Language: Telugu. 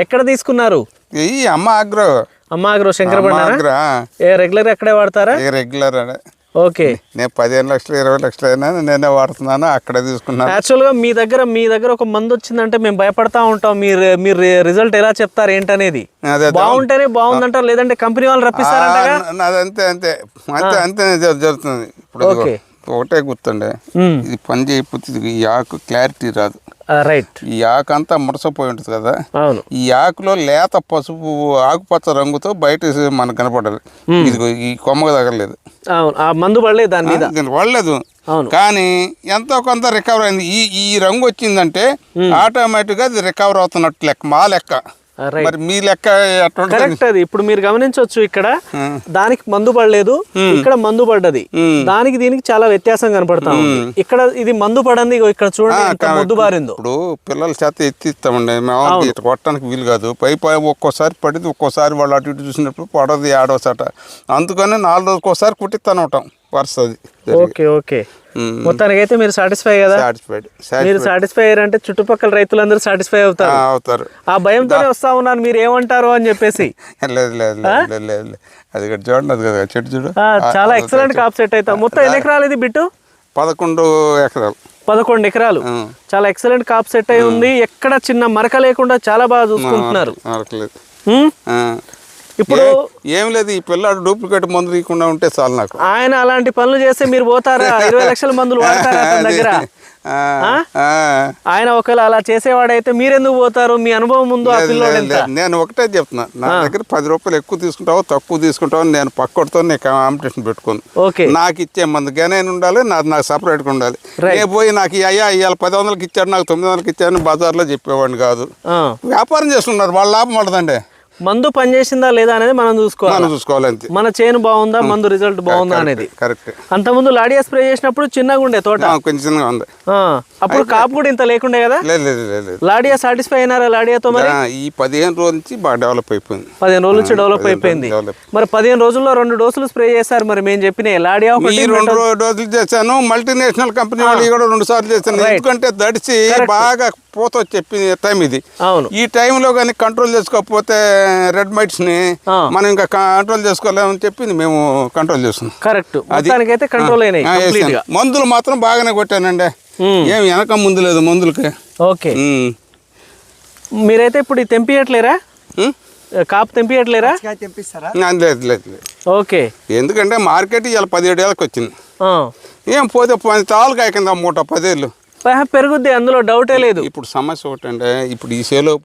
ఎక్కడ తీసుకున్నారు? ఈ అమ్మ అగ్రో శంకరపట్నం. రెగ్యులర్ ఎక్కడే వాడతారా? Regular okay. నేను 15 లక్షలు 20 లక్షలు అయినా నేనే వాడుతున్నాను, అక్కడే తీసుకున్నాను. యాక్చువల్గా మీ దగ్గర ఒక మందు వచ్చిందంటే మేము భయపడతా ఉంటాం. మీరు రిజల్ట్ ఎలా చెప్తారు ఏంటనేది? బాగుంటేనే బాగుందంటారు, లేదంటే కంపెనీ వాళ్ళు రప్పిస్తారంట. అంతే అంతే అంతే అంతే జరుగుతుంది. ఇప్పుడు ఒకటే గుర్తుండే, ఇది పని చేయకపోతే ఈ ఆకు క్లారిటీ రాదు. రైట్. ఈ ఆకు అంతా ముడసపోయి ఉంటుంది కదా. అవును. ఈ ఆకులో లేత పసుపు ఆకుపచ్చ రంగుతో బయట మనకు కనపడాలి. ఇది ఈ కొమ్మగా తగలేదు. అవును, ఆ మందు పడలేదు దాని మీద, పడలేదు. కానీ ఎంతో కొంత రికవర్ అయింది. ఈ రంగు వచ్చిందంటే ఆటోమేటిక్ గా అది రికవర్ అవుతున్నట్టు లెక్క, మా లెక్క. మరి మీ లెక్క కరెక్ట్. అది ఇప్పుడు మీరు గమనించవచ్చు, ఇక్కడ దానికి మందు పడలేదు, ఇక్కడ మందు పడ్డది. దానికి దీనికి చాలా వ్యత్యాసం కనపడతా ఉంది. ఇక్కడ ఇది మందు పడంది, ఇక్కడ చూడండి మొద్దు బారిందో. ఇప్పుడు పిల్లల చేత ఎత్తిస్తామండి, మేము కొట్టడానికి వీలు కాదు. పై ఒక్కోసారి పడింది, ఒక్కోసారి వాళ్ళు అటు ఇటు చూసినప్పుడు పడది ఆడోసట. అందుకని 4 రోజులకు ఒకసారి కుట్టిస్తాను ఉంటాం వరుసది. Okay okay. మొత్తానికి అయితే మీరు సాటిస్ఫై కదా? మీరు సాటిస్ఫై అయ్యారంటే చుట్టుపక్కల రైతులందరూ సాటిస్ఫై అవుతారు. ఆ భయంతోనే వస్తా ఉన్నాను మీరు ఏమంటారు అని చెప్పేసి. లేదు లేదు లేదు, అది చూడండి, అది కదా చెట్టు చూడు, చాలా ఎక్సలెంట్ కాప్ సెట్ అవుతాం. మొత్తం ఎన్ని ఎకరాలు ఇది బిట్టు? 11 ఎకరాలు. 11 ఎకరాలు. చాలా ఎక్సలెంట్ కాప్ సెట్ అయి ఉంది. ఎక్కడ చిన్న మరక లేకుండా చాలా బాగా చూసుకుంటున్నారు. ఇప్పుడు ఏం లేదు, ఈ పిల్లాడు డూప్లికేట్ మందులు ఇవ్వకుండా ఉంటే చాలు నాకు. ఆయన అలాంటి పనులు చేస్తే మీరు పోతారా? 20 లక్షల మందులు వాడతారా అతని దగ్గర? ఆయన ఒకవేళ అలా చేసేవాడైతే మీరెందుకు పోతారు? మీ అనుభవం ముందు ఆ పిల్లోడు ఎంత? నేను ఒకటే చెప్తున్నా, నా దగ్గర 10 రూపాయలు ఎక్కువ తీసుకుంటావు తక్కువ తీసుకుంటావు, నేను పక్కతో నేను కాంపిటీషన్ పెట్టుకోను. నాకు ఇచ్చే మందు గనైనా ఉండాలి, నాకు సపరేట్గా ఉండాలి. నేను పోయి నాకు అయ్యా ఇవాళ 1000కి ఇచ్చాడు, నాకు 900కి ఇచ్చాను బజార్లో చెప్పేవాడిని కాదు. వ్యాపారం చేస్తున్నారు, వాళ్ళ లాభం పడదండి. మందు పనిచేసిందా లేదా అనేది మనం చూసుకోవాలి. మన చేను బాగుందా, మందు రిజల్ట్ బాగుందా అనేది. కరెక్ట్. అంతకుముందు లాడియా స్ప్రే చేసినప్పుడు చిన్నగా ఉండే తోట, కొంచెం ఉంది. అప్పుడు కాపు కూడా ఇంత లేకుండే కదా. లాడియా సాటిస్ఫై అయినారా లాడియాతో? మరి ఈ 15 రోజుల నుంచి బాగా డెవలప్ అయిపోయింది. 15 రోజుల నుంచి డెవలప్ అయిపోయింది. మరి 15 రోజుల్లో 2 డోసులు స్ప్రే చేశారు. మరి మేము చెప్పిన లాడియా 2 డోసులు చేశాను. మల్టీనేషనల్ కంపెనీ వాళ్ళు కూడా 2 సార్లు చేశాను. ఎందుకంటే దడిచి బాగా పోత చెప్పిన టైం ఇది. ఈ టైంలో కానీ కంట్రోల్ చేసుకోకపోతే రెడ్ మైట్స్ ని మనం ఇంకా కంట్రోల్ చేసుకోలేమని చెప్పింది, మేము కంట్రోల్ చేస్తున్నాం. కరెక్ట్. మొత్తానికైతే కంట్రోల్ అయినాయి. మందులు మాత్రం బాగానే కొట్టానండి, ఏం వెనక ముందు లేదు మందులకి. ఓకే. మీరైతే ఇప్పుడు తెంపియట్లేరా? కాపు తెంపియట్లేరా? లేదు లేదు. ఓకే. ఎందుకంటే మార్కెట్ ఇవాళ 17 ఏళ్ళకి వచ్చింది. ఏం పోతే 10 తాళ్ళు కాయకింద మూట 10 ఏళ్ళు పెరుగుద్ది, అందులో డౌటే లేదు. ఇప్పుడు సమస్య ఒకటంటే, ఇప్పుడు ఈ సేలో